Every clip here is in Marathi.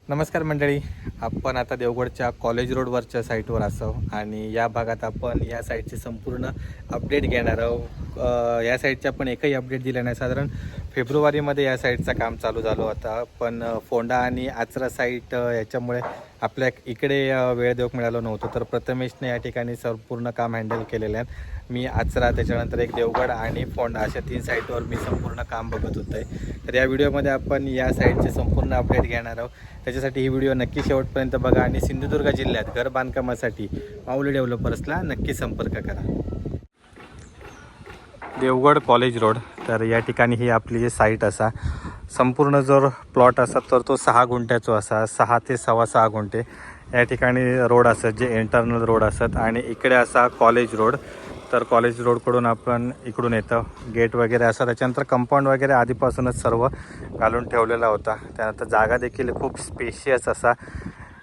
नमस्कार मंडळी. आपण आता देवगडच्या कॉलेज रोडवरच्या साईटवर असो आणि या भागात आपण या साईटचे संपूर्ण अपडेट घेणार आहोत. या साईटचे आपण एकही अपडेट दिला नाही. साधारण फेब्रुवारीमध्ये या साईटचं काम चालू झालं होतं, पण फोंडा आणि आचरा साईट याच्यामुळे आपल्या इकडे वेळ देऊक मिळालं नव्हतं. तर प्रथमेशने या ठिकाणी संपूर्ण काम हँडल केलेलं आहे. मी आचरा, त्याच्यानंतर एक देवगड आणि फोंडा अशा 3 साईटवर मी संपूर्ण काम बघत होतो आहे. तर या व्हिडिओमध्ये आपण या साईटचे संपूर्ण अपडेट घेणार आहोत. त्याच्यासाठी ही व्हिडिओ नक्की शेवटपर्यंत बघा आणि सिंधुदुर्ग जिल्ह्यात घर बांधकामासाठी माऊली डेव्हलपर्सला नक्की संपर्क करा. Devgad college road. तर या ठिकाणी ही आपली जी साईट असा संपूर्ण जर प्लॉट असा तर तो 6 गुंठ्याचो असा, 6 ते 6.25 गुंठे या ठिकाणी रोड असत, जे इंटरनल रोड असत. आणि इकडे असा कॉलेज रोड. तर कॉलेज रोडकडून आपण इकडून येतं, गेट वगैरे असं. त्याच्यानंतर कंपाऊंड वगैरे आधीपासूनच सर्व घालून ठेवलेला होता. त्यानंतर जागा देखील खूप स्पेशियस असा.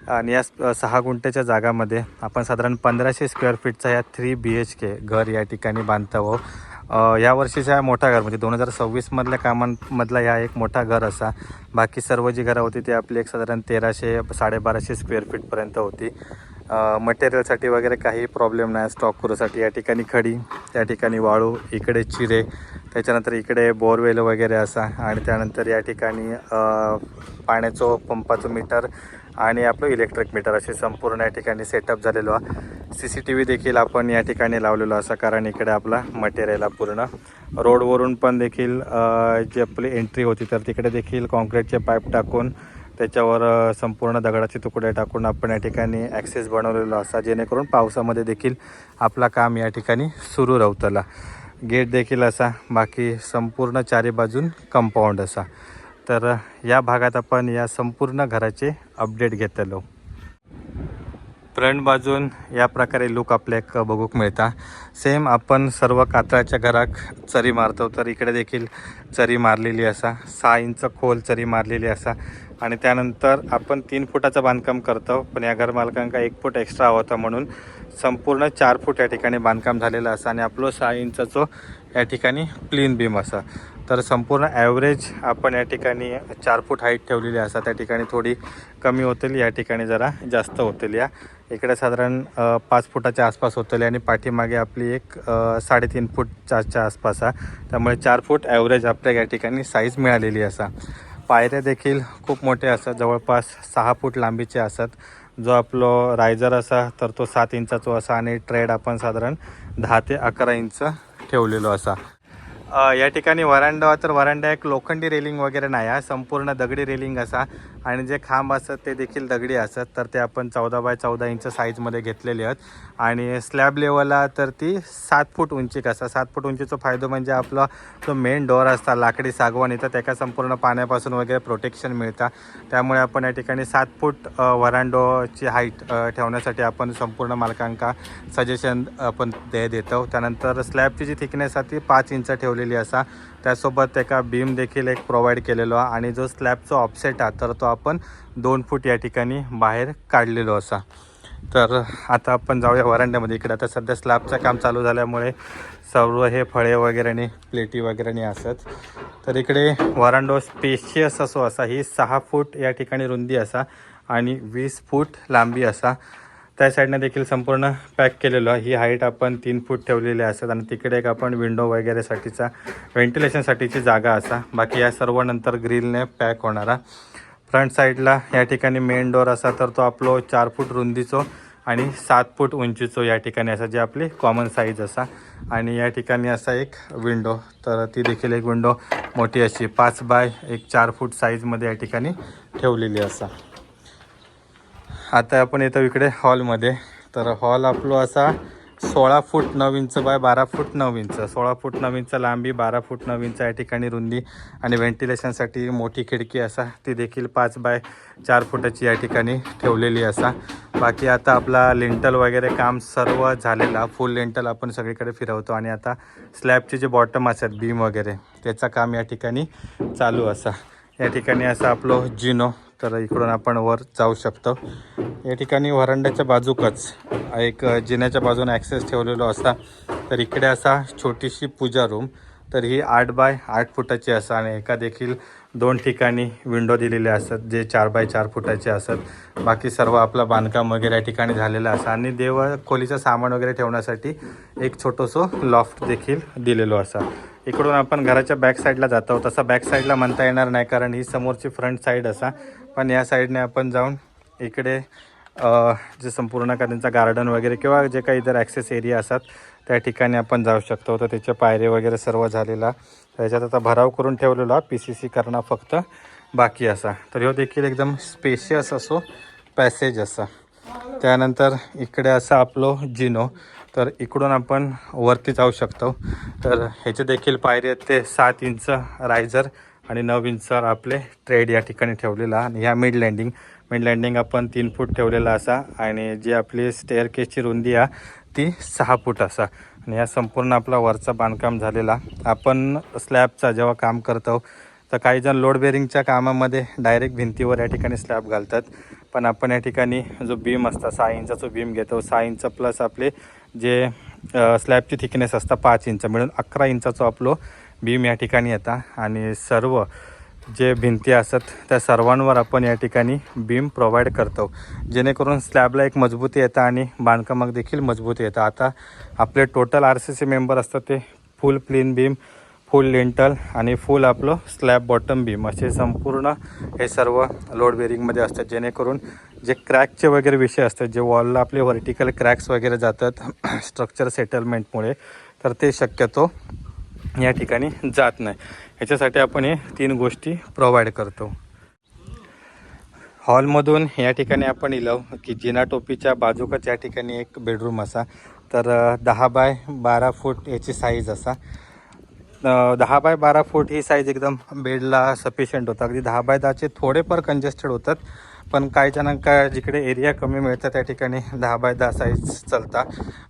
आणि या 6 गुंठ्याच्या जागामध्ये आपण साधारण 1500 स्क्वेअर फीटचा या 3 BHK घर या ठिकाणी बांधतो. या वर्षीचा मोठा घर म्हणजे 2026मधल्या कामांमधला हा एक मोठा घर असा. बाकी सर्व जी घरं होती ती आपली एक साधारण 1300 1250 स्क्वेअर फीटपर्यंत होती. मटेरियलसाठी वगैरे काही प्रॉब्लेम नाही. स्टॉक करूसाठी या ठिकाणी खडी, त्या ठिकाणी वाळू, इकडे चिरे, त्याच्यानंतर इकडे बोरवेल वगैरे असा. आणि त्यानंतर या ठिकाणी पाण्याचं पंपाचं मीटर आणि आपलं इलेक्ट्रिक मीटर असे संपूर्ण या ठिकाणी सेटअप झालेलो. CCTV देखील आपण या ठिकाणी लावलेलो असा, कारण इकडे आपला मटेरियल पूर्ण रोडवरून पण देखील जी आपली एंट्री होती तर तिकडे देखील कॉन्क्रीटचे पाईप टाकून त्याच्यावर संपूर्ण दगडाचे तुकडे टाकून आपण या ठिकाणी ॲक्सेस बनवलेला असा, जेणेकरून पावसामध्ये देखील आपला काम या ठिकाणी सुरू राहतला. गेट देखील असा. बाकी संपूर्ण चारी बाजून कंपाऊंड असा. तर या भागात आपण या संपूर्ण घराचे अपडेट घेतलो. फ्रंट बाजून या प्रकारे लुक आपल्याक बघूक मिळता. सेम आपण सर्व कातळाच्या घराक चरी मारतो तर इकडे देखील चरी मारलेली असा. 6 इंच खोल चरी मारलेली असा. आणि त्यानंतर आपण 3 फुटाचं बांधकाम करतो, पण या घरमालकांका 1 फूट एक्स्ट्रा होता म्हणून संपूर्ण 4 फूट या ठिकाणी बांधकाम झालेलं असं. आणि आपलं 6 इंचाचं या ठिकाणी प्लीन बीम असा. तर संपूर्ण ॲव्हरेज आपण या ठिकाणी 4 फूट हाईट ठेवलेली असा. त्या ठिकाणी थोडी कमी होतील, या ठिकाणी जरा जास्त होतील. या इकडे साधारण 5 फुटाच्या आसपास होतील आणि पाठीमागे आपली एक 3.5 फूटच्या आसपास आहे. त्यामुळे 4 फूट ॲव्हरेज आपल्या या ठिकाणी साईज मिळालेली असा. पायऱ्या देखील खूप मोठे असतात, जवळपास 6 फूट लांबीचे असतात. जो आपलं रायझर असा तर तो 7 इंचाचा असा. आणि ट्रेड आपण साधारण 10 ते 11 इंच ठेवलेलो असा. या ठिकाणी वरांडा तर वरांडा एक लोखंडी रेलिंग वगैरे नाही आहे, संपूर्ण दगडी रेलिंग असा. आणि जे खांब असतात ते देखील दगडी असतात. तर ते आपण 14 बाय 14 इंच साईजमध्ये घेतलेले आहेत. आणि स्लॅब लेवलला तर ती 7 फूट उंची कसा. 7 फूट उंचीचा फायदा म्हणजे आपला जो मेन डोअर असता लाकडी सागवान तर त्याका संपूर्ण पाण्यापासून वगैरे प्रोटेक्शन मिळतं. त्यामुळे आपण या ठिकाणी 7 फूट वरांडोची हाईट ठेवण्यासाठी आपण संपूर्ण मालकांका सजेशन आपण देतो. त्यानंतर स्लॅबची जी थिकनेस आहे ती 5 इंच ठेवलेली असा. त्यासोबत एका बीम देखील एक प्रोव्हाइड केलेलो आहे. आणि जो स्लॅबचा ऑफसेट आहे तर तो आपण 2 फूट या ठिकाणी बाहेर काढलेलो असा. तर आता आपण जाऊया वरांड्यामध्ये. इकडे आता सध्या स्लॅबचं काम चालू झाल्यामुळे सर्व हे फळे वगैरेने प्लेटी वगैरेने असत. तर इकडे वरांडो स्पेशियस असो असा. ही 6 फूट या ठिकाणी रुंदी असा आणि 20 फूट लांबी असा. त्या साईडने देखील संपूर्ण पॅक केलेलं आहे. ही हाईट आपण 3 फूट ठेवलेली असतात. आणि तिकडे एक आपण विंडो वगैरेसाठीचा व्हेंटिलेशनसाठीची जागा असा. बाकी या सर्व नंतर ग्रिलने पॅक होणारा. फ्रंट साईडला या ठिकाणी मेन डोअर असा तर तो आपलो 4 फूट रुंदीचो आणि 7 फूट उंचीचो या ठिकाणी असा, जे आपली कॉमन साईज असा. आणि या ठिकाणी असा एक विंडो, तर ती देखील एक विंडो मोठी अशी 5 बाय 4 फूट साईजमध्ये या ठिकाणी ठेवलेली असा. आता आपण येतो इकडे हॉलमध्ये. तर हॉल आपलो असा 16 फूट 9 inch by 12 foot 9 inch. 16 foot 9 inch लांबी, 12 फूट 9 इंच या ठिकाणी रुंदी. आणि व्हेंटिलेशनसाठी मोठी खिडकी असा, ती देखील 5 बाय 4 फुटाची या ठिकाणी ठेवलेली असा. बाकी आता आपला लिंटल वगैरे काम सर्व झालेला, फुल लिंटल आपण सगळीकडे फिरवतो. आणि आता स्लॅबचे जे बॉटम असतात बीम वगैरे त्याचं काम या ठिकाणी चालू असा. या ठिकाणी असं आपलं जिनो, तर इकडून आपण वर जाऊ शकतो. या ठिकाणी वरांड्याच्या बाजूकच एक जिन्याच्या बाजूने ॲक्सेस ठेवलेलो असा. तर इकडे असा छोटीशी पूजा रूम. तर ही 8 बाय 8 फुटाची असा. आणि एका देखील 2 ठिकाणी विंडो दिलेले असतात जे 4x4 फुटाचे असतात. बाकी सर्व आपलं बांधकाम वगैरे या ठिकाणी झालेलं असतं आणि खोलीचं सामान वगैरे ठेवण्यासाठी एक छोटंसं लॉफ्ट देखील दिलेलो असा. इकडून आपण घराच्या बॅक साईडला जातो. तसं बॅक साईडला म्हणता येणार नाही कारण ही समोरची फ्रंट साईड असा, पण या साईडने आपण जाऊन इकडे जे संपूर्ण का त्यांचा गार्डन वगैरे किंवा जे काही इतर ॲक्सेस एरिया असतात त्या ठिकाणी आपण जाऊ शकतो. तर त्याचे पायरे वगैरे सर्व झालेला, त्याच्यात आता भराव करून ठेवलेला, PCC करणं फक्त बाकी असा. तर ह्यो देखील एकदम स्पेशियस असो पॅसेज असा. त्यानंतर इकडे असा आपलं जिनो, तर इकडून आपण वरती जाऊ शकतो. तर ह्याचे देखील पायरी आहेत ते 7 इंच रायझर आणि 9 इंच आपले ट्रेड या ठिकाणी ठेवलेला. आणि ह्या मिड लँडिंग आपण 3 फूट ठेवलेला असा आणि जी आपली स्टेअर केसची रुंदी आहे ती 6 फूट असा. आणि या संपूर्ण आपला वरचा बांधकाम झालेला. आपण स्लॅबचा जेव्हा काम करतो तर काही जण लोड बेरिंगच्या कामामध्ये डायरेक्ट भिंतीवर या ठिकाणी स्लॅब घालतात, पण आपण या ठिकाणी जो बीम असता 6 इंचाचा बीम घेतो. 6 इंच प्लस आपले जे स्लॅबची थिकनेस असता 5 इंच मिळून 11 इंचाचा आपलं बीम या ठिकाणी येतात. आणि सर्व जे भिंती असतात त्या सर्वांवर आपण या ठिकाणी बीम प्रोव्हाइड करतो, जेणेकरून स्लॅबला एक मजबूती येतं आणि बांधकामात देखील मजबूती येतं. आता आपले टोटल RCC मेंबर असतात ते full plain beam, full lintel आणि फुल आपलं स्लॅब बॉटम बीम असे संपूर्ण हे सर्व लोड बेरिंगमध्ये असतात, जेणेकरून जे क्रॅकचे वगैरे विषय असतात, जे वॉलला आपले व्हर्टिकल क्रॅक्स वगैरे जातात स्ट्रक्चर सेटलमेंटमुळे, तर ते शक्यतो या ठिकाणी जात नाही. ह्याच्यासाठी आपण हे 3 गोष्टी प्रोव्हाइड करतो. हॉलमधून या ठिकाणी आपण इलो की जिना टोपीच्या बाजूकच या ठिकाणी एक बेडरूम असा. तर 10x12 फूट याची साईज असा. 10x12 फूट ही साईज एकदम बेडला सफिशियंट होतं. अगदी 10x10चे थोडेफार कंजेस्टेड होतात, पण काही जणांका जिकडे एरिया कमी मिळतं त्या ठिकाणी 10x10 साईज चालता.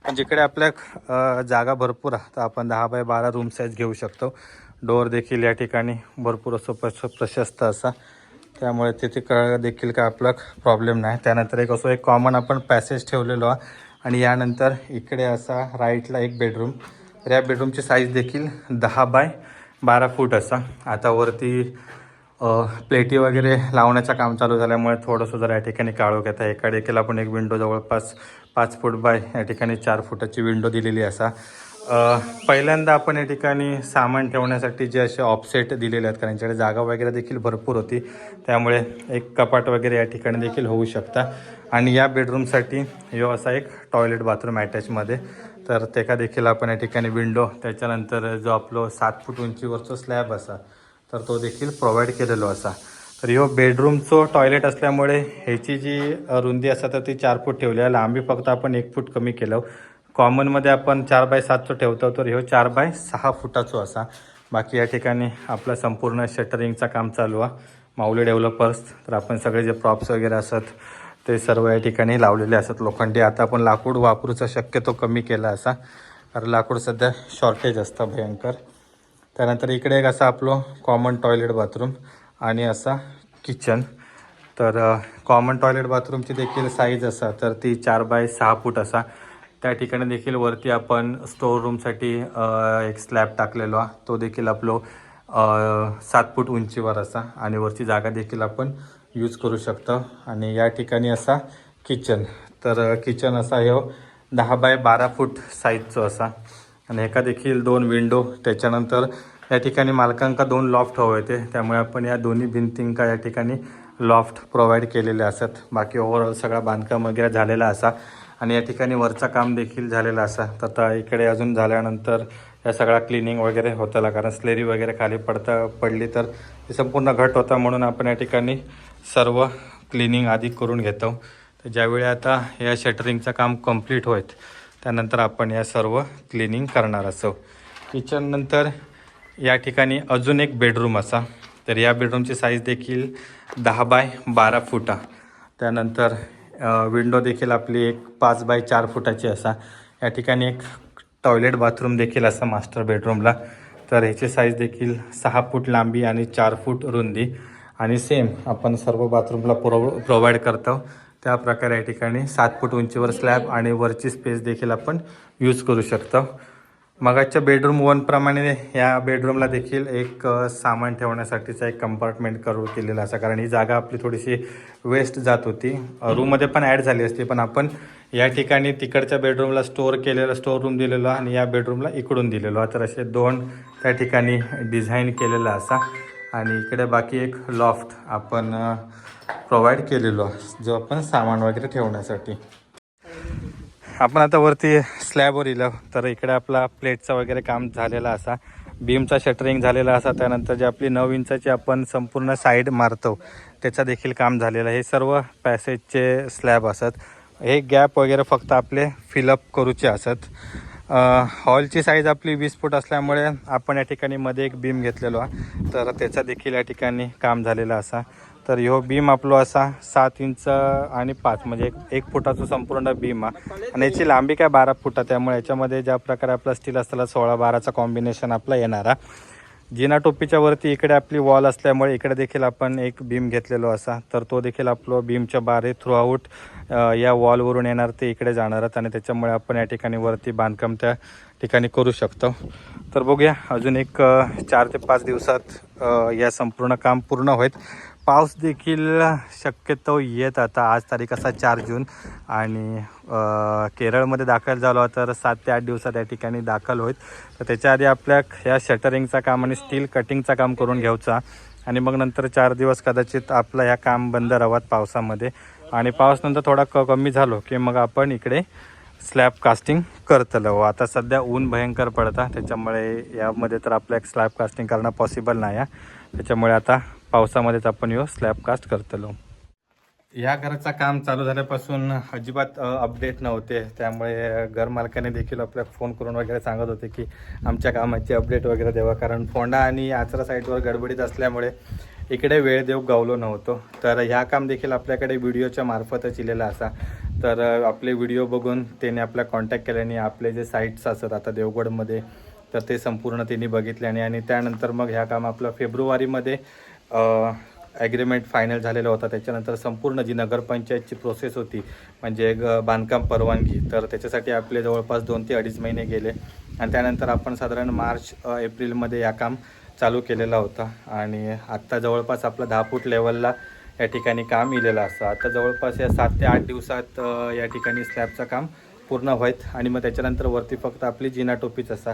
पण जिकडे आपल्या जागा भरपूर आहे तर आपण 10x12 रूम साईज घेऊ शकतो. डोअर देखील या ठिकाणी भरपूर असं प्रशस्त असा, त्यामुळे तिथे देखील काय आपला प्रॉब्लेम नाही. त्यानंतर एक कॉमन आपण पॅसेज ठेवलेलो आहे. आणि यानंतर इकडे असा राईटला एक बेडरूम. तर या बेडरूमची साईज देखील 10x12 फूट असा. आता वरती प्लेटी वगैरे लावण्याचं काम चालू झाल्यामुळे थोडंसं जरा या ठिकाणी काळोख येतं. एका देखील आपण एक विंडो जवळपास 5 फूट बाय या ठिकाणी 4 फुटाची विंडो दिलेली असा. पहिल्यांदा आपण या ठिकाणी सामान ठेवण्यासाठी जे असे ऑफसेट दिलेले आहेत, कारण यांच्याकडे जागा वगैरे देखील भरपूर होती, त्यामुळे एक कपाट वगैरे या ठिकाणी देखील होऊ शकता. आणि या बेडरूमसाठी ह्यो असा एक टॉयलेट बाथरूम अटॅचमध्ये, तर त्याका देखील आपण या ठिकाणी विंडो, त्याच्यानंतर जो आपलं 7 फूट उंचीवरचा स्लॅब असा तर तो देखील प्रोव्हाइड केलेलो असा. तर ह्यो बेडरूमचं टॉयलेट असल्यामुळे ह्याची जी रुंदी असा तर ती 4 फूट ठेवली आहे. लांबी फक्त आपण 1 फूट कमी केलं. कॉमनमध्ये आपण 4x7चं ठेवतो, तर ह्यो 4x6 फुटाचं असा. बाकी या ठिकाणी आपलं संपूर्ण शटरिंगचं काम चालू आहे. माऊली डेव्हलपर्स, तर आपण सगळे जे प्रॉप्स वगैरे असतात ते सर्व या ठिकाणी लावलेले असतात लोखंडी. आता आपण लाकूड वापरूचा शक्यतो कमी केला असा, कारण लाकूड सध्या शॉर्टेज असतं भयंकर. त्यानंतर इकडे एक असा आपलं कॉमन टॉयलेट बाथरूम आणि असा किचन. तर कॉमन टॉयलेट बाथरूमची देखील साईज असा तर ती 4x6 फूट असा. त्या ठिकाणी देखील वरती आपण स्टोर रूमसाठी एक स्लॅब टाकलेलो आहे, तो देखील आपलं 7 फूट उंचीवर असा आणि वरची जागा देखील आपण यूज करू शकतो. आणि या ठिकाणी असा किचन, तर किचन असा हे 10x12 फूट साईजचं असा. आणि एका देखील 2 विंडो. त्याच्यानंतर या ठिकाणी मालकांका 2 लॉफ्ट हवे होते, त्यामुळे आपण या दोन्ही भिंतींका या ठिकाणी लॉफ्ट प्रोव्हाइड केलेले असतात. बाकी ओव्हरऑल सगळा बांधकाम वगैरे झालेला असा. आणि या ठिकाणी वरचा काम देखील झालेलं असा. तर आता इकडे अजून झाल्यानंतर या सगळा क्लिनिंग वगैरे होताला, कारण स्लेरी वगैरे खाली पडली तर ते संपूर्ण घट होता, म्हणून आपण या ठिकाणी सर्व क्लिनिंग आधी करून घेतो. तर ज्यावेळी आता या शटरिंगचं काम कंप्लीट होईल त्यानंतर आपण या सर्व क्लिनिंग करणार असो. किचन नंतर या ठिकाणी अजून एक बेडरूम असा. तर या बेडरूमची साईज देखील 10x12 फूट आहे. त्यानंतर विंडो देखील आपली एक 5x4 फुटाची असा. या ठिकाणी एक टॉयलेट बाथरूम देखील असा मास्टर बेडरूमला. तर ह्याची साईज देखील 6 फूट लांबी आणि 4 फूट रुंदी. आणि सेम आपण सर्व बाथरूमला प्रोव्हाइड करतो त्या प्रकारे या ठिकाणी 7 फूट उंचीवर स्लॅब आणि वरची स्पेस देखील आपण यूज करू शकतो. मगाच्या बेडरूम 1 प्रमाणे या बेडरूमला देखील एक सामान ठेवण्यासाठीचा एक कंपार्टमेंट करू केलेला असा, कारण ही जागा आपली थोडीशी वेस्ट जात होती. रूममध्ये पण ॲड झाली असती, पण आपण या ठिकाणी तिकडच्या बेडरूमला स्टोअर रूम दिलेलो आणि या बेडरूमला इकडून दिलेलो. तर असे 2 त्या ठिकाणी डिझाईन केलेला असा. आणि इकडे बाकी एक लॉफ्ट आपण प्रोव्हाइड केलेलो जो आपण सामान वगैरे ठेवण्यासाठी. आपण आता वरती स्लॅबवर येलो. तर इकडे आपला प्लेटचा वगैरे काम झालेला असा, बीमचा शटरिंग झालेला असा. त्यानंतर जे आपली 9 इंचाची आपण संपूर्ण साईड मारतो त्याचा देखील काम झालेलं आहे. हे सर्व पॅसेजचे स्लॅब असत. हे गॅप वगैरे फक्त आपले फिलअप करूचे असत. हॉलची साईज आपली 20 फूट असल्यामुळे आपण या ठिकाणी मध्ये एक बीम घेतलेलो आहे, तर त्याचा देखील या ठिकाणी काम झालेला असा. तर ह्यो बीम आपलो असा 7 इंच आणि 5 म्हणजे 1 फुटाचं संपूर्ण बीम आहे. आणि याची लांबी काय 12 फूट आहे. त्यामुळे याच्यामध्ये ज्या प्रकारे आपला स्टील असताना 16-12चा कॉम्बिनेशन आपला येणारा. जिना टोपीच्या वरती इकडे आपली वॉल असल्यामुळे इकडे देखील आपण एक बीम घेतलेलो असा. तर तो देखील आपलो बीमच्या बारे थ्रू आऊट या वॉलवरून येणार ते इकडे जाणार आणि त्याच्यामुळे आपण या ठिकाणी वरती बांधकाम त्या ठिकाणी करू शकतो. तर बघूया अजून एक 4 ते 5 दिवसात या संपूर्ण काम पूर्ण होईल. पाऊस देखील शक्यतो येत आता. आज तारीख असा 4 जून आणि केरळमध्ये दाखल झालो तर 7 ते 8 दिवसात या ठिकाणी दाखल होईल. तर त्याच्या आधी आपल्या ह्या शटरिंगचा काम आणि स्टील कटिंगचा काम करून घ्यायचा आणि मग नंतर 4 दिवस कदाचित आपलं ह्या काम बंद राहत पावसामध्ये. आणि पाऊस नंतर थोडा कमी झालो की मग आपण इकडे स्लॅब कास्टिंग करतलो. आता सध्या ऊन भयंकर पडता, त्याच्यामुळे यामध्ये तर आपलं एक स्लॅब कास्टिंग करणं पॉसिबल नाही आहे. त्याच्यामुळे आता पावसामध्येच आपण यो स्लॅब कास्ट करतलो. या घराचं काम चालू झाल्यापासून अजिबात अपडेट नव्हते, त्यामुळे घरमालकाने देखील आपल्याला फोन करून वगैरे सांगत होते की आमच्या कामाची अपडेट वगैरे द्यावा, कारण फोंडा आणि आचरा साईटवर गडबडीत असल्यामुळे इकडे वेळ देऊ गावलो नव्हतो. तर ह्या काम देखील आपल्याकडे व्हिडिओच्या मार्फतच इलेला असा. तर आपले व्हिडिओ बघून त्याने आपला कॉन्टॅक्ट केल्याने आपले जे साईट्स असतात आता देवगडमध्ये तर ते संपूर्ण त्यांनी बघितल्याने आणि त्यानंतर मग ह्या काम आपलं फेब्रुवारीमध्ये ॲग्रीमेंट फायनल झालेला होता. त्याच्यानंतर संपूर्ण जी नगरपंचायतची प्रोसेस होती म्हणजे बांधकाम परवानगी, तर त्याच्यासाठी आपले जवळपास 2 ते 2.5 महिने गेले आणि त्यानंतर आपण साधारण मार्च एप्रिलमध्ये या काम चालू केलेला होता. आणि आत्ता जवळपास आपलं 10 फूट लेवलला या ठिकाणी काम इलेलं असतं. आता जवळपास या 7 ते 8 दिवसात या ठिकाणी स्लॅबचं काम पूर्ण व्हायत आणि मग त्याच्यानंतर वरती फक्त आपली जिना टोपीच असा.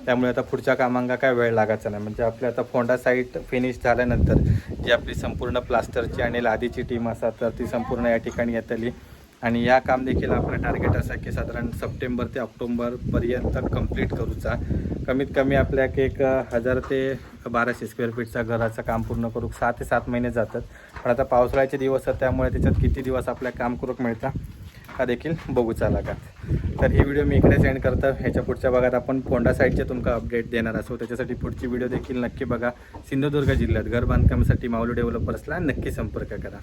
त्यामुळे आता पुढच्या कामांना काय वेळ लागायचा नाही. म्हणजे आपल्या आता फोंडा साईट फिनिश झाल्यानंतर जी आपली संपूर्ण प्लास्टरची आणि लादीची टीम असतात तर ती संपूर्ण या ठिकाणी येतली. आणि या काम देखील आपलं टार्गेट असं की साधारण सप्टेंबर ते ऑक्टोबरपर्यंत कंप्लीट करूचा. कमीत कमी आपल्या एक 1000 ते 1200 स्क्वेअर फीटचा घराचं काम पूर्ण करू 6 ते 7 महिने जातात. पण आता पावसाळ्याचे दिवस आहेत त्यामुळे त्याच्यात किती दिवस आपल्याला काम करूक मिळतं हा देखील बघूचा लागत. तर ही व्हिडिओ मी इकडे सेंड करतो. ह्याच्या पुढच्या भागात आपण फोंडा साईडचे तुमका अपडेट देणार असो. त्याच्यासाठी पुढची व्हिडिओ देखील नक्की बघा. सिंधुदुर्ग जिल्ह्यात घर बांधकामासाठी माऊली डेव्हलपर्सला नक्की संपर्क करा.